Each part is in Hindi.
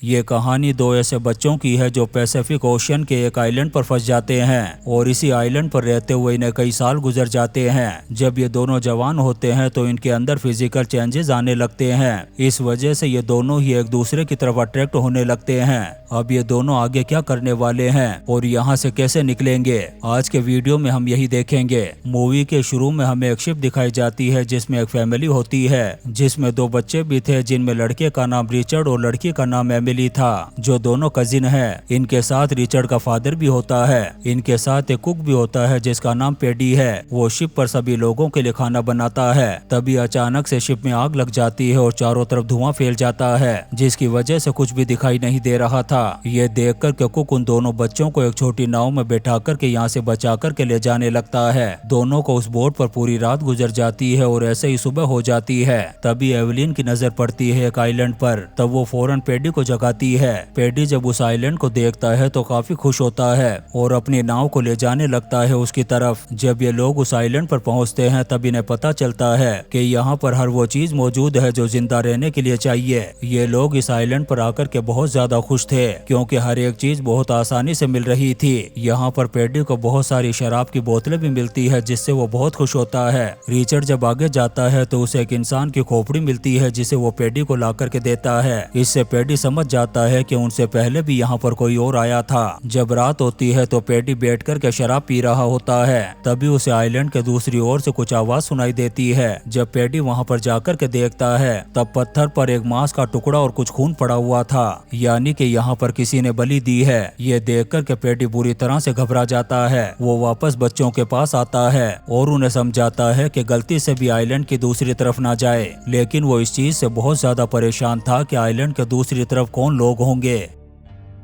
ये कहानी दो ऐसे बच्चों की है जो पैसिफिक ओशियन के एक आइलैंड पर फंस जाते हैं और इसी आइलैंड पर रहते हुए इन्हें कई साल गुजर जाते हैं। जब ये दोनों जवान होते हैं तो इनके अंदर फिजिकल चेंजेस आने लगते हैं। इस वजह से ये दोनों ही एक दूसरे की तरफ अट्रैक्ट होने लगते हैं। अब ये दोनों आगे क्या करने वाले हैं और यहाँ से कैसे निकलेंगे, आज के वीडियो में हम यही देखेंगे। मूवी के शुरू में हमें एक शिप दिखाई जाती है जिसमें एक फैमिली होती है, जिसमें दो बच्चे भी थे, जिनमें लड़के का नाम रिचर्ड और लड़की का नाम एमिली था, जो दोनों कजिन है। इनके साथ रिचर्ड का फादर भी होता है। इनके साथ एक कुक भी होता है जिसका नाम पेडी है। वो शिप पर सभी लोगों के लिए खाना बनाता है। तभी अचानक से शिप में आग लग जाती है और चारों तरफ धुआं फैल जाता है, जिसकी वजह से कुछ भी दिखाई नहीं दे रहा था। ये देखकर के कुक उन दोनों बच्चों को एक छोटी नाव में बैठा कर के यहाँ से बचा कर के ले जाने लगता है। दोनों को उस बोट पर पूरी रात गुजर जाती है और ऐसे ही सुबह हो जाती है। तभी एवलिन की नजर पड़ती है एक आइलैंड पर। तब वो फौरन पेडी को जगाती है। पेडी जब उस आइलैंड को देखता है तो काफी खुश होता है और अपनी नाव को ले जाने लगता है उसकी तरफ। जब ये लोग उस आइलैंड पर पहुंचते हैं तब इन्हें पता चलता है कि यहाँ पर हर वो चीज मौजूद है जो जिंदा रहने के लिए चाहिए। ये लोग इस आइलैंड पर आकर के बहुत ज्यादा खुश थे क्योंकि हर एक चीज बहुत आसानी से मिल रही थी। यहाँ पर पेडी को बहुत सारी शराब की बोतलें भी मिलती है जिससे वो बहुत खुश होता है। रिचर्ड जब आगे जाता है तो उसे एक इंसान की खोपड़ी मिलती है जिसे वो पेडी को ला करके देता है। इससे पेडी समझ जाता है कि उनसे पहले भी यहाँ पर कोई और आया था। जब रात होती है तो पेडी बैठ कर के शराब पी रहा होता है। तभी उसे आइलैंड के दूसरी ओर से कुछ आवाज सुनाई देती है। जब पेडी वहाँ पर जाकर के देखता है तब पत्थर पर एक मांस का टुकड़ा और कुछ खून पड़ा हुआ था, यानी कि यहाँ पर किसी ने बलि दी है। ये देखकर के पेडी बुरी तरह से घबरा जाता है। वो वापस बच्चों के पास आता है और उन्हें समझाता है कि गलती से भी आइलैंड की दूसरी तरफ ना जाए। लेकिन वो इस चीज से बहुत ज्यादा परेशान था कि आइलैंड के दूसरी तरफ कौन लोग होंगे।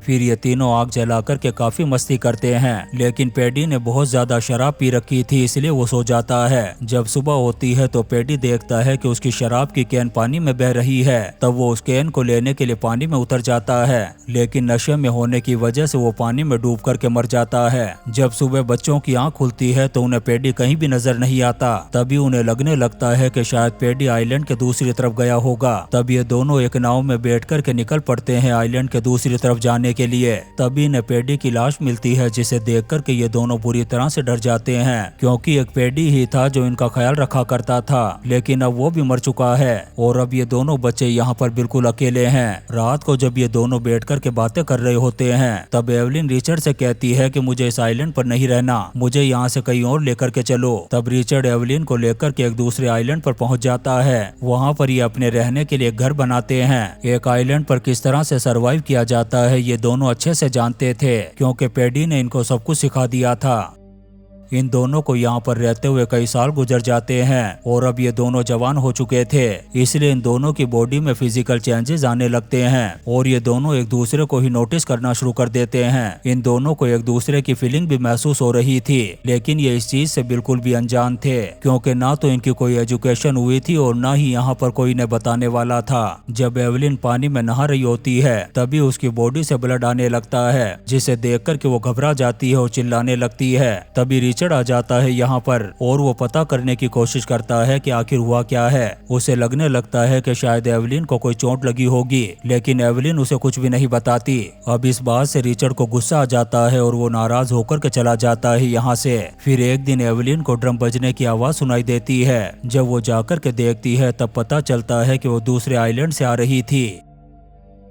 फिर ये तीनों आग जलाकर के काफी मस्ती करते हैं, लेकिन पेडी ने बहुत ज्यादा शराब पी रखी थी इसलिए वो सो जाता है। जब सुबह होती है तो पेडी देखता है कि उसकी शराब की कैन पानी में बह रही है। तब वो उस कैन को लेने के लिए पानी में उतर जाता है, लेकिन नशे में होने की वजह से वो पानी में डूब करके मर जाता है। जब सुबह बच्चों की आंख खुलती है तो उन्हें पेडी कहीं भी नजर नहीं आता। तभी उन्हें लगने लगता है कि शायद पेडी आइलैंड के दूसरी तरफ गया होगा। तब ये दोनों एक नाव में बैठ कर के निकल पड़ते हैं आइलैंड के दूसरी तरफ जाने के लिए। तभी इन्हें पेडी की लाश मिलती है जिसे देखकर के ये दोनों बुरी तरह से डर जाते हैं, क्योंकि एक पेडी ही था जो इनका ख्याल रखा करता था, लेकिन अब वो भी मर चुका है और अब ये दोनों बच्चे यहाँ पर बिल्कुल अकेले हैं। रात को जब ये दोनों बैठ कर के बातें कर रहे होते हैं तब एवलिन रिचर्ड से कहती है कि मुझे इस आइलैंड पर नहीं रहना, मुझे यहाँ से कहीं और लेकर के चलो। तब रिचर्ड एवलिन को लेकर के एक दूसरे आइलैंड पर पहुँच जाता है। वहाँ पर ये अपने रहने के लिए घर बनाते हैं। एक आइलैंड पर किस तरह से सर्वाइव किया जाता है ये दोनों अच्छे से जानते थे, क्योंकि पेडी ने इनको सब कुछ सिखा दिया था। इन दोनों को यहाँ पर रहते हुए कई साल गुजर जाते हैं और अब ये दोनों जवान हो चुके थे, इसलिए इन दोनों की बॉडी में फिजिकल चेंजेस आने लगते हैं और ये दोनों एक दूसरे को ही नोटिस करना शुरू कर देते हैं। इन दोनों को एक दूसरे की फीलिंग भी महसूस हो रही थी, लेकिन ये इस चीज से बिल्कुल भी अनजान थे, क्योंकि ना तो इनकी कोई एजुकेशन हुई थी और ना ही यहाँ पर कोई इन्हें बताने वाला था। जब एवलिन पानी में नहा रही होती है तभी उसकी बॉडी से ब्लड आने लगता है, जिसे देख कर के वो घबरा जाती है और चिल्लाने लगती है। तभी रिचर्ड आ जाता है यहाँ पर और वो पता करने की कोशिश करता है कि आखिर हुआ क्या है। उसे लगने लगता है कि शायद एवलिन को कोई चोट लगी होगी, लेकिन एवलिन उसे कुछ भी नहीं बताती। अब इस बात से रिचर्ड को गुस्सा आ जाता है और वो नाराज होकर के चला जाता है यहाँ से। फिर एक दिन एवलिन को ड्रम बजने की आवाज सुनाई देती है। जब वो जाकर के देखती है तब पता चलता है कि वो दूसरे आइलैंड से आ रही थी।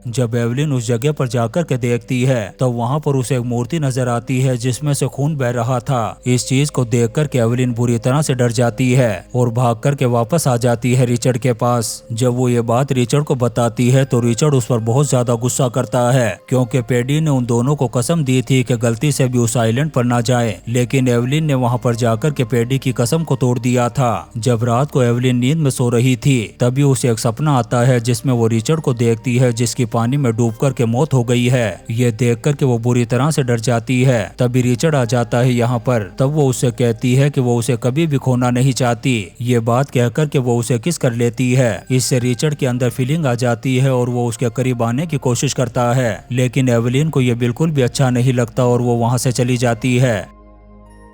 जब एवलिन उस जगह पर जाकर के देखती है तो वहाँ पर उसे एक मूर्ति नजर आती है जिसमें से खून बह रहा था। इस चीज को देखकर के एवलिन बुरी तरह से डर जाती है और भाग कर के वापस आ जाती है रिचर्ड के पास। जब वो ये बात रिचर्ड को बताती है तो रिचर्ड उस पर बहुत ज्यादा गुस्सा करता है, क्योंकि पेडी ने उन दोनों को कसम दी थी कि गलती से भी उस आइलैंड पर ना जाए, लेकिन एवलिन ने वहाँ पर जाकर के पेडी की कसम को तोड़ दिया था। जब रात को एवलिन नींद में सो रही थी तभी उसे एक सपना आता है जिसमें वो रिचर्ड को देखती है जिसकी पानी में डूब कर के मौत हो गई है। ये देख कर के वो बुरी तरह से डर जाती है। तभी रिचर्ड आ जाता है यहाँ पर। तब वो उससे कहती है कि वो उसे कभी भी खोना नहीं चाहती। ये बात कहकर के वो उसे किस कर लेती है। इससे रिचर्ड के अंदर फीलिंग आ जाती है और वो उसके करीब आने की कोशिश करता है, लेकिन एवलिन को ये बिल्कुल भी अच्छा नहीं लगता और वो वहाँ से चली जाती है।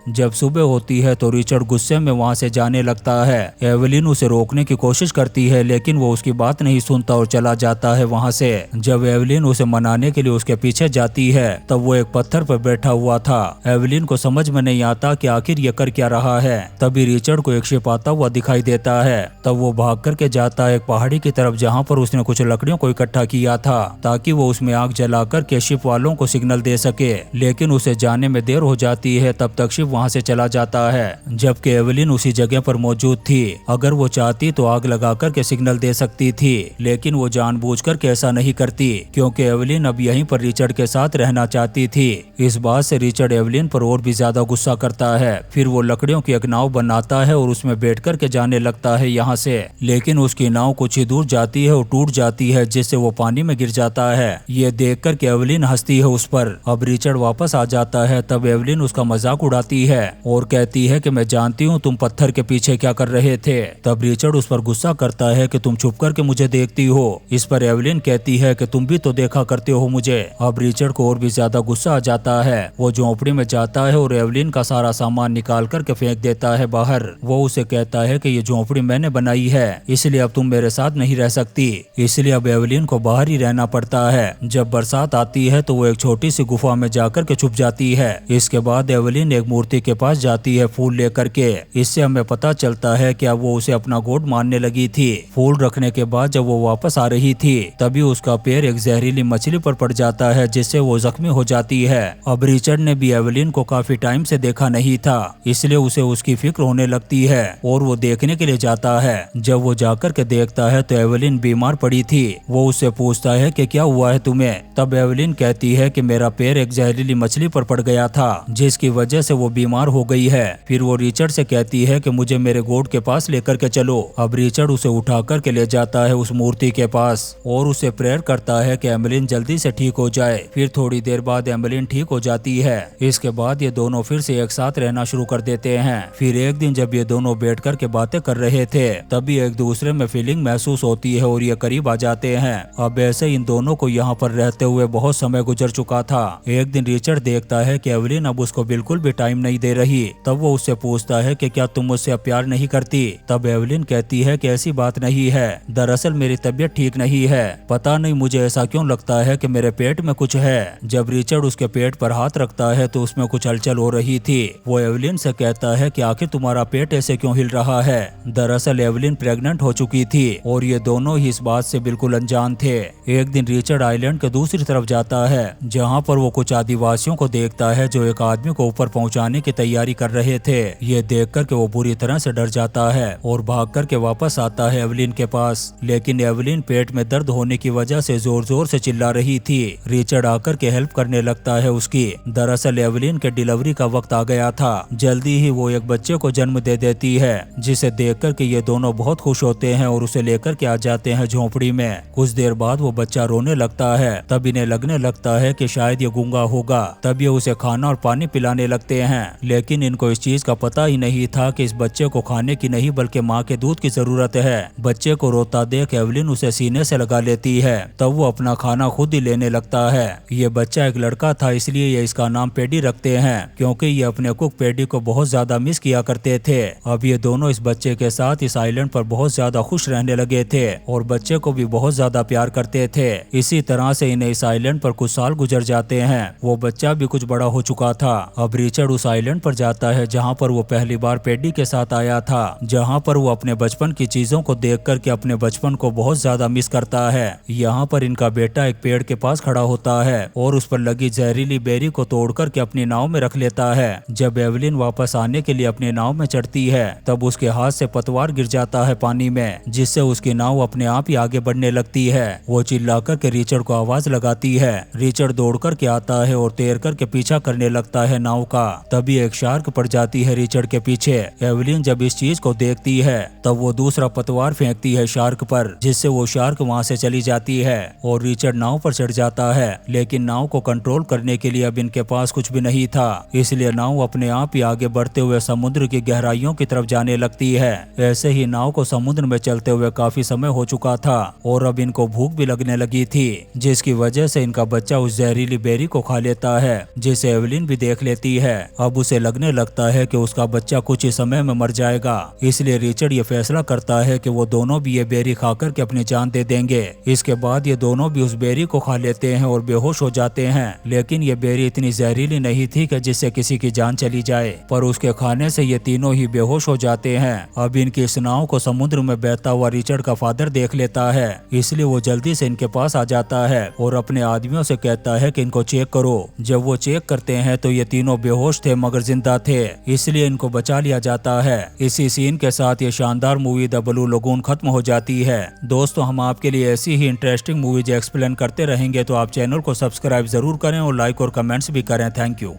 जब सुबह होती है तो रिचर्ड गुस्से में वहाँ से जाने लगता है। एवेलिन उसे रोकने की कोशिश करती है लेकिन वो उसकी बात नहीं सुनता और चला जाता है वहाँ से। जब एवेलिन उसे मनाने के लिए उसके पीछे जाती है तब वो एक पत्थर पर बैठा हुआ था। एवेलिन को समझ में नहीं आता कि आखिर ये कर क्या रहा है। तभी रिचर्ड को एक शिप आता हुआ दिखाई देता है। तब वो भाग करके जाता है एक पहाड़ी की तरफ जहाँ पर उसने कुछ लकड़ियों को इकट्ठा किया था ताकि वो उसमें आग जला करके शिप वालों को सिग्नल दे सके, लेकिन उसे जाने में देर हो जाती है। तब तक शिप वहाँ से चला जाता है जबकि एवेलिन उसी जगह पर मौजूद थी। अगर वो चाहती तो आग लगा करके सिग्नल दे सकती थी, लेकिन वो जानबूझकर के ऐसा नहीं करती क्योंकि एवेलिन अब यहीं पर रिचर्ड के साथ रहना चाहती थी। इस बात से रिचर्ड एवेलिन पर और भी ज्यादा गुस्सा करता है। फिर वो लकड़ियों की एक नाव बनाता है और उसमें बैठ कर के जाने लगता है यहाँ से, लेकिन उसकी नाव कुछ ही दूर जाती है और टूट जाती है जिससे वो पानी में गिर जाता है। ये देख कर के एवेलिन हंसती है उस पर। अब रिचर्ड वापस आ जाता है। तब एवेलिन उसका मजाक उड़ाती है और कहती है कि मैं जानती हूँ तुम पत्थर के पीछे क्या कर रहे थे। तब रिचर्ड उस पर गुस्सा करता है कि तुम छुप कर के मुझे देखती हो। इस पर एवेलिन कहती है कि तुम भी तो देखा करते हो मुझे। अब रिचर्ड को और भी ज्यादा गुस्सा आ जाता है। वो झोंपड़ी में जाता है और एवेलिन का सारा सामान निकाल करके फेंक देता है बाहर। वो उसे कहता है कि ये झोंपड़ी मैंने बनाई है, इसलिए अब तुम मेरे साथ नहीं रह सकती। इसलिए अब एवेलिन को बाहर ही रहना पड़ता है। जब बरसात आती है तो वो एक छोटी सी गुफा में जाकर के छुप जाती है। इसके बाद एवेलिन एक मूर्ति के पास जाती है फूल लेकर के। इससे हमें पता चलता है कि अब वो उसे अपना गॉड मानने लगी थी। फूल रखने के बाद जब वो वापस आ रही थी तभी उसका पैर एक जहरीली मछली पर पड़ जाता है जिससे वो जख्मी हो जाती है। अब रिचर्ड ने भी एवेलिन को काफी टाइम से देखा नहीं था, इसलिए उसे उसकी फिक्र होने लगती है और वो देखने के लिए जाता है। जब वो जाकर के देखता है तो एवेलिन बीमार पड़ी थी। वो उससे पूछता है कि क्या हुआ है तुम्हें। तब एवेलिन कहती है कि मेरा पैर एक जहरीली मछली पर पड़ गया था जिसकी वजह से वो बीमार हो गई है। फिर वो रिचर्ड से कहती है कि मुझे मेरे गॉड के पास लेकर के चलो। अब रिचर्ड उसे उठा कर के ले जाता है उस मूर्ति के पास और उसे प्रेयर करता है कि एवेलिन जल्दी से ठीक हो जाए। फिर थोड़ी देर बाद एवेलिन ठीक हो जाती है। इसके बाद ये दोनों फिर से एक साथ रहना शुरू कर देते हैं। फिर एक दिन जब ये दोनों बैठ कर के बातें कर रहे थे तभी एक दूसरे में फीलिंग महसूस होती है और ये करीब आ जाते हैं। अब ऐसे इन दोनों को यहाँ पर रहते हुए बहुत समय गुजर चुका था। एक दिन रिचर्ड देखता है कि एवेलिन अब उसको बिल्कुल भी टाइम नहीं दे रही। तब वो उससे पूछता है कि क्या तुम मुझसे अब प्यार नहीं करती। तब एवेलिन कहती है कि ऐसी बात नहीं है, दरअसल मेरी तबीयत ठीक नहीं है। पता नहीं मुझे ऐसा क्यों लगता है कि मेरे पेट में कुछ है। जब रिचर्ड उसके पेट पर हाथ रखता है तो उसमें कुछ हलचल हो रही थी। वो एवेलिन से कहता है कि आखिर तुम्हारा पेट ऐसे क्यों हिल रहा है। दरअसल एवेलिन प्रेग्नेंट हो चुकी थी और ये दोनों ही इस बात से बिल्कुल अनजान थे। एक दिन रिचर्ड आइलैंड के दूसरी तरफ जाता है जहाँ पर वो कुछ आदिवासियों को देखता है जो एक आदमी को ऊपर पहुँचाने की तैयारी कर रहे थे। ये देख कर के वो बुरी तरह से डर जाता है और भाग कर के वापस आता है एवेलिन के पास, लेकिन एवेलिन पेट में दर्द होने की वजह से जोर जोर से चिल्ला रही थी। रिचर्ड आकर के हेल्प करने लगता है उसकी। दरअसल एवेलिन के डिलीवरी का वक्त आ गया था। जल्दी ही वो एक बच्चे को जन्म दे देती है जिसे देख कर के ये दोनों बहुत खुश होते हैं और उसे लेकर के आ जाते हैं झोपड़ी में। कुछ देर बाद वो बच्चा रोने लगता है। तब इन्हें लगने लगता है कि शायद ये गूंगा होगा। तब ये उसे खाना और पानी पिलाने लगते हैं, लेकिन इनको इस चीज का पता ही नहीं था कि इस बच्चे को खाने की नहीं बल्कि माँ के दूध की जरूरत है। बच्चे को रोता देख एवेलिन उसे सीने से लगा लेती है। तब वो अपना खाना खुद ही लेने लगता है। ये बच्चा एक लड़का था इसलिए ये इसका नाम पेडी रखते हैं क्योंकि ये अपने कुक पेडी को बहुत ज्यादा मिस किया करते थे। अब ये दोनों इस बच्चे के साथ इस आइलैंड पर बहुत ज्यादा खुश रहने लगे थे और बच्चे को भी बहुत ज्यादा प्यार करते थे। इसी तरह से इन्हें इस आइलैंड पर कुछ साल गुजर जाते हैं। वो बच्चा भी कुछ बड़ा हो चुका था। अब रिचर्ड उस आइलैंड पर जाता है जहाँ पर वो पहली बार पेडी के साथ आया था, जहाँ पर वो अपने बचपन की चीजों को देख कर के अपने बचपन को बहुत ज्यादा मिस करता है। यहाँ पर इनका बेटा एक पेड़ के पास खड़ा होता है और उस पर लगी जहरीली बेरी को तोड़ कर के अपनी नाव में रख लेता है। जब एवेलिन वापस आने के लिए अपनी नाव में चढ़ती है तब उसके हाथ से पतवार गिर जाता है पानी में, जिससे उसकी नाव अपने आप ही आगे बढ़ने लगती है। वो चिल्लाकर के रिचर्ड को आवाज लगाती है। रिचर्ड दौड़ कर के आता है और तैर कर के पीछा करने लगता है नाव का। तभी एक शार्क पड़ जाती है रिचर्ड के पीछे। एवेलिन जब इस चीज को देखती है तब वो दूसरा पतवार फेंकती है शार्क पर, जिससे वो शार्क वहाँ से चली जाती है और रिचर्ड नाव पर चढ़ जाता है। लेकिन नाव को कंट्रोल करने के लिए अब इनके पास कुछ भी नहीं था, इसलिए नाव अपने आप ही आगे बढ़ते हुए समुद्र की गहराइयों की तरफ जाने लगती है। ऐसे ही नाव को समुद्र में चलते हुए काफी समय हो चुका था और अब इनको भूख भी लगने लगी थी, जिसकी वजह से इनका बच्चा उस जहरीली बेरी को खा लेता है, जिसे एवेलिन भी देख लेती है। अब अब उसे लगने लगता है कि उसका बच्चा कुछ ही समय में मर जाएगा। इसलिए रिचर्ड ये फैसला करता है कि वो दोनों भी ये बेरी खाकर के अपनी जान दे देंगे। इसके बाद ये दोनों भी उस बेरी को खा लेते हैं और बेहोश हो जाते हैं। लेकिन ये बेरी इतनी जहरीली नहीं थी कि जिससे किसी की जान चली जाए, पर उसके खाने से ये तीनों ही बेहोश हो जाते हैं। अब इनकी इस नाव को समुद्र में बहता हुआ रिचर्ड का फादर देख लेता है, इसलिए वो जल्दी से इनके पास आ जाता है और अपने आदमियों से कहता है कि इनको चेक करो। जब वो चेक करते हैं तो ये तीनों बेहोश थे मगर जिंदा थे, इसलिए इनको बचा लिया जाता है। इसी सीन के साथ ये शानदार मूवी द ब्लू लगून खत्म हो जाती है। दोस्तों, हम आपके लिए ऐसी ही इंटरेस्टिंग मूवीज एक्सप्लेन करते रहेंगे, तो आप चैनल को सब्सक्राइब जरूर करें और लाइक और कमेंट्स भी करें। Thank you.